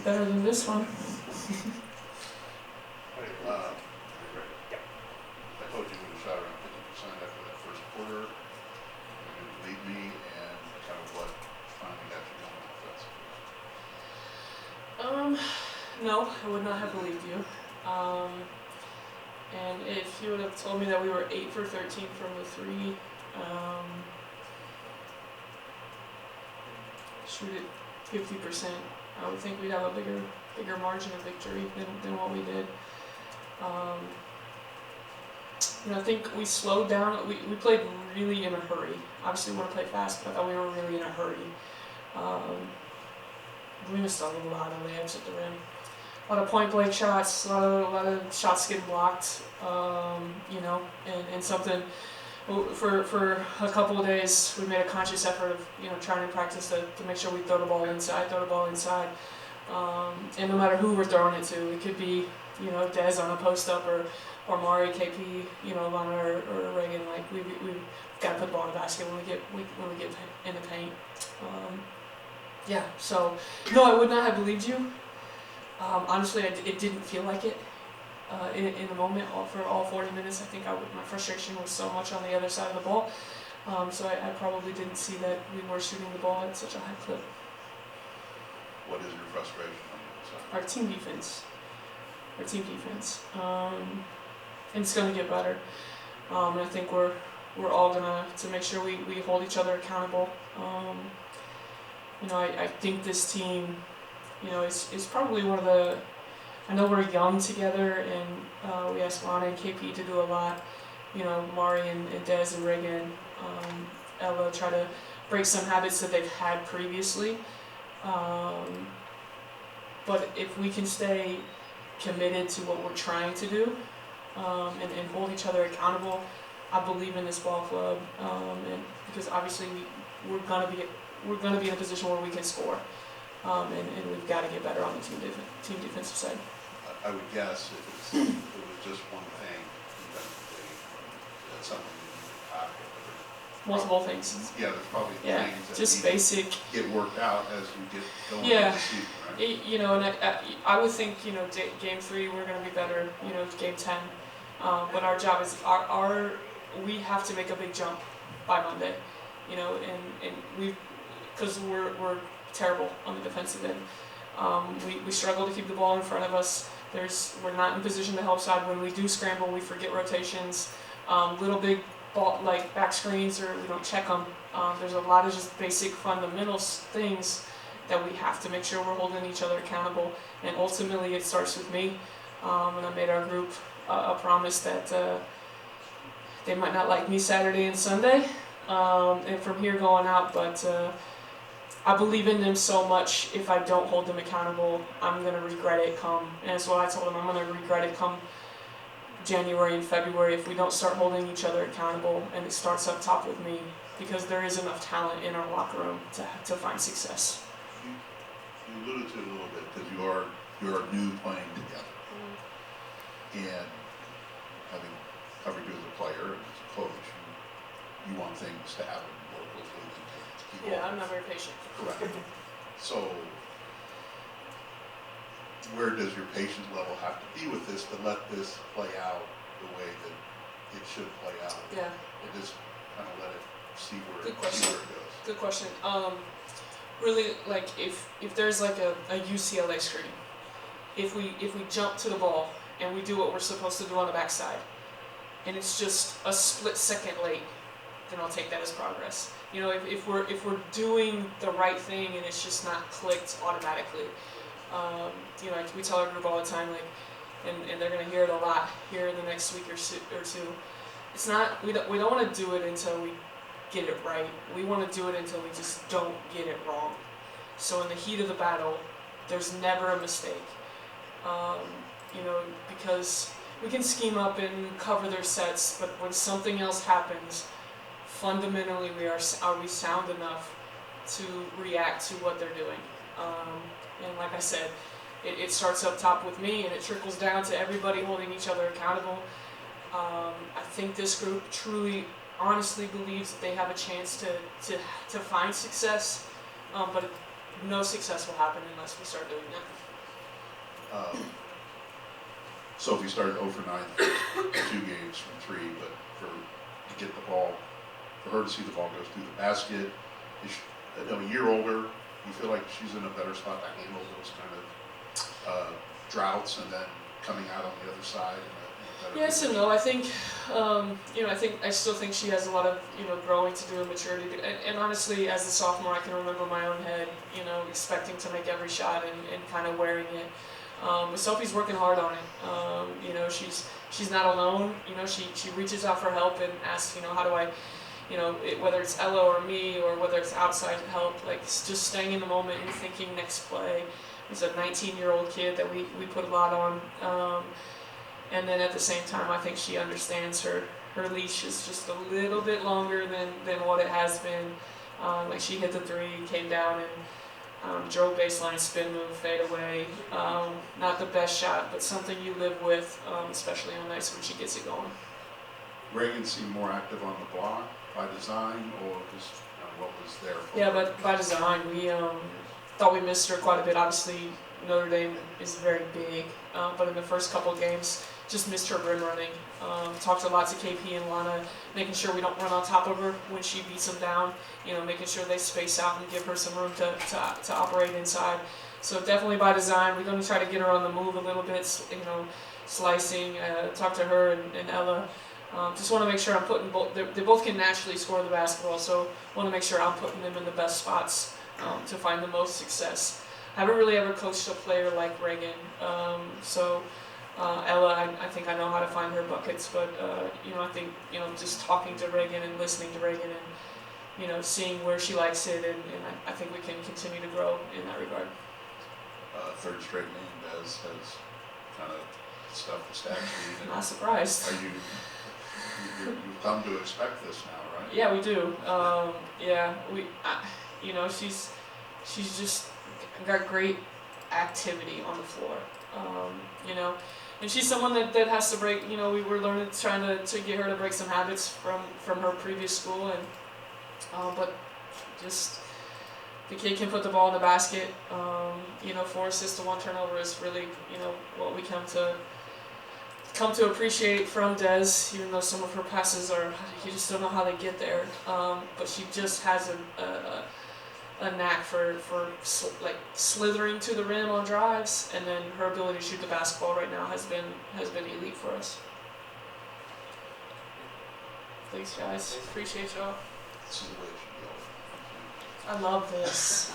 better than this one. Hey, I told you we shot around 50% after that first quarter. You didn't believe me, and kind of what finally got you going offensively. No, I would not have believed you. And if you would have told me that we were 8 for 13 from the three, shoot it 50%, I would think we'd have a bigger margin of victory than what we did. I think we slowed down. We played really in a hurry. Obviously, we want to play fast, but I thought we were really in a hurry. We missed a lot of layups at the rim. A lot of point blank shots, a lot of shots getting blocked, and something for a couple of days we made a conscious effort of trying to practice to make sure we throw the ball inside, and no matter who we're throwing it to, it could be Dez on a post up or Mari, KP, Lana or Reagan. Like we've got to put the ball in the basket when we get in the paint. So no, I would not have believed you. Honestly, it didn't feel like it in the moment for all 40 minutes. I think my frustration was so much on the other side of the ball, so I probably didn't see that we were shooting the ball at such a high clip. What is your frustration on the other side? Our team defense. And it's going to get better. And I think we're all going to make sure we hold each other accountable. I think this team, is probably one of the. I know we're young together, and we asked Lana and KP to do a lot. Mari and Dez and Reagan, Ella try to break some habits that they've had previously. But if we can stay committed to what we're trying to do, and hold each other accountable, I believe in this ball club, and because obviously we're gonna be in a position where we can score, and we've got to get better on the team defensive side. I would guess if it was just one thing, that's something you tackle. Multiple things. Yeah, there's probably things that just basic get worked out as we get going. Yeah, the season, right? and I would think game 3 we're going to be better. Game 10, but our job is we have to make a big jump by Monday. And because we're terrible on the defensive end. We struggle to keep the ball in front of us. We're not in position to help side. When we do scramble, we forget rotations. Little big ball like back screens, or we don't check them. There's a lot of just basic fundamental things that we have to make sure we're holding each other accountable. And ultimately, it starts with me. And I made our group a promise that they might not like me Saturday and Sunday, and from here going out, but I believe in them so much. If I don't hold them accountable, I'm going to regret it come. And that's what I told them. I'm going to regret it come January and February if we don't start holding each other accountable, and it starts up top with me, because there is enough talent in our locker room to find success. You alluded to it a little bit, because you are new playing together. And having covered you as a player and as a coach, you want things to happen more quickly than to keep Yeah, I'm not very patient. Correct. So, where does your patience level have to be with this to let this play out the way that it should play out? Yeah. And just kind of let it see where it goes. Good question. Really, like if there's like a UCLA screen, if we jump to the ball and we do what we're supposed to do on the backside, and it's just a split second late, then I'll take that as progress. If we're doing the right thing and it's just not clicked automatically, we tell our group all the time, and they're gonna hear it a lot here in the next week or two. It's not we don't want to do it until we get it right. We want to do it until we just don't get it wrong. So in the heat of the battle, there's never a mistake. Because we can scheme up and cover their sets, but when something else happens, fundamentally are we sound enough to react to what they're doing? And like I said, it starts up top with me, and it trickles down to everybody holding each other accountable. I think this group truly, honestly believes that they have a chance to find success, but no success will happen unless we start doing that. Sophie started 0 for 9 2 games from 3, but to get the ball, for her to see the ball goes through the basket, is she, a year older, you feel like she's in a better spot to handle those kind of droughts and then coming out on the other side in a better Yes and position? no. I think, I still think she has a lot of, growing to do and maturity. And honestly, as a sophomore, I can remember my own head, expecting to make every shot and kind of wearing it. But Sophie's working hard on it. She's not alone. She reaches out for help and asks, how do I, whether it's Ella or me or whether it's outside help, like just staying in the moment and thinking next play. He's a 19-year-old kid that we put a lot on. And then at the same time, I think she understands her leash is just a little bit longer than what it has been. Like she hit the 3, came down and drove baseline, spin move, fade away. Not the best shot, but something you live with, especially on nights when she gets it going. Reagan seemed more active on the block by design, or just what was there for Yeah, her? but by design, we thought we missed her quite a bit. Obviously, Notre Dame is very big, but in the first couple of games, just missed her rim running. Talked a lot to KP and Lana, making sure we don't run on top of her when she beats them down. Making sure they space out and give her some room to operate inside. So definitely by design, we're going to try to get her on the move a little bit. Slicing. Talk to her and Ella. Just want to make sure I'm putting both. They both can naturally score the basketball, so want to make sure I'm putting them in the best spots to find the most success. I haven't really ever coached a player like Reagan, Ella, I think I know how to find her buckets, but I think just talking to Reagan and listening to Reagan and seeing where she likes it, and I think we can continue to grow in that regard. Third straight game has kind of stuffed the stat sheet. Not surprised. Are you've come to expect this now, right? Yeah, we do. She's just got great activity on the floor. And she's someone that has to break. We were trying to get her to break some habits from her previous school, and but just the kid can put the ball in the basket. 4 assists to 1 turnover is really what we come to appreciate from Des. Even though some of her passes you just don't know how they get there. But she just has a knack for slithering to the rim on drives, and then her ability to shoot the basketball right now has been elite for us. Thanks, guys. Appreciate y'all. This is the way it should be. I love this.